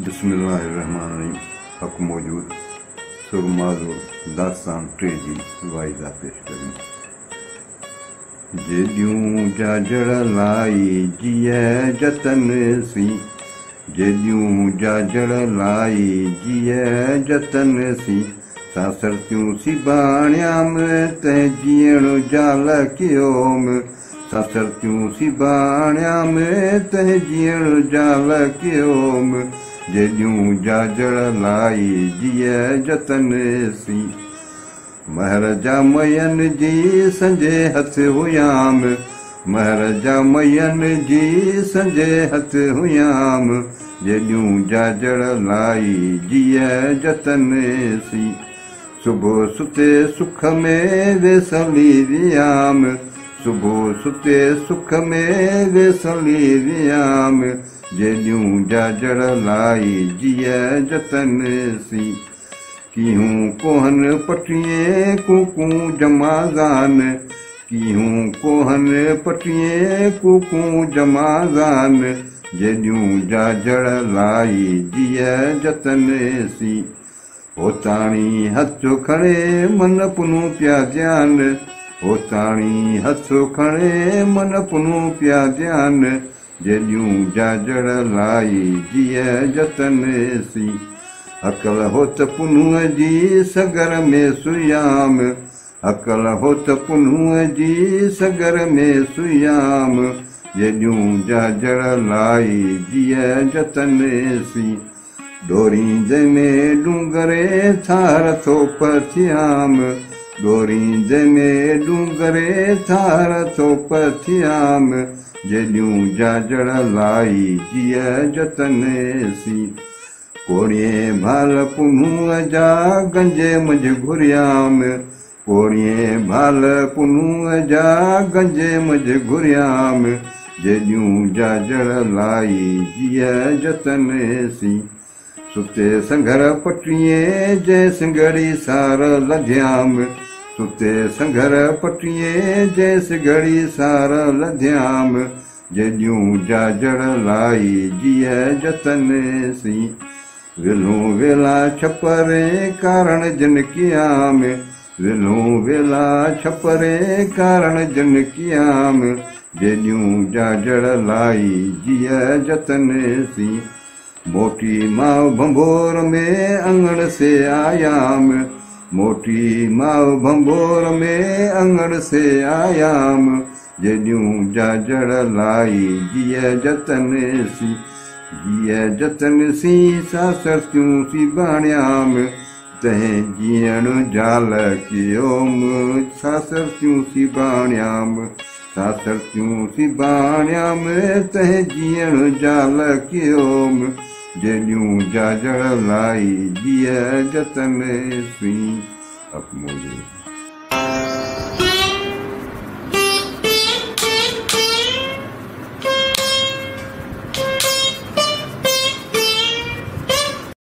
बिस्मिल्लाहिर्रहमानिर्रहीम। हक मौजूद सुरमाज़ो दास्तान टे जी वाइज़ा पेश करूं। जेॾियूं जाजड़ लाई जिए जतन सी, जेॾियूं जाजड़ लाई जिए जतन सी, सासरतियूं सिबाण्याम तंहिं जीअण जाल कयोम, सासरतियूं सिबाण्याम तंहिं जीअण जाल कयोम, जेॾियूं जाजड़ लाई जिए जतन सी। महर जा मयन जी संजे हथ हुयाम, महर जा मयन जी संजे हथ हुयाम, जेॾियूं जाजड़ लाई जिए जतन सी। सुबुह सुते सुख में वेसली वियाम, सुबुह सुते सुख में वेसली वियाम, जेॾियूं जाजड़ लाई जिए जतन सी। कीहूं कोहन पटिए कूकू जमाज़ान, कीहूं कोहन पटिए कूकू जमाज़ान, जेॾियूं जाजड़ लाई जिए जतन सी। होताणी हथ खणे मन पुनू पिया ध्यान, होताणी हथ खणे मन पुनू पिया ध्यान, जेॾियूं जाजड़ लाई जिए जतन सी। अकल हो त पुनूअ जी सगर में सुयाम, अकल हो त पुनूअ जी सगर में सुयाम, जेॾियूं जाजड़ लाई जिए जतन सी। डोरींदे में डूंगरे थार थोप थियाम, डोरींदे में डूंगरे थार थोप थियाम, जेॾियूं जाजड़ लाई जिए जतन सी। कोड़िए भाल पुनूअ जा गंजे मझ घुरियाम, कोड़िए भाल पुनूअ जा गंजे मझ घुरियाम, जेॾियूं जाजड़ लाई जिए जतन सी। सुते संघर पटिए जंहिं सिंगड़ी सार लधियाम, सुते संघर पटिए जंहिं सिंगड़ी सार लधियाम, जेॾियूं जाजड़ लाई जिए जतन सी। विलूं वेला छपरे कारण जिन कियाम, विलूं वेला छपरे कारण जिन कियाम, जेॾियूं जाजड़ लाई जिए जतन सी। मोटी माउ भंभोर में अंगण से आयाम, मोटी माउ भंभोर में अंगण से आयाम, जेॾियूं जाजड़ लाई जिए जतन सी। जिए जतन सी सासरतियूं सिबाण्याम तंहिं जीअण जाल कयोम, सासरतियूं सिबाण्याम, सासरतियूं सिबाण्याम तंहिं जीअण जाल कयोम, जेॾियूं जाजड़ लाई जिए जतन सी।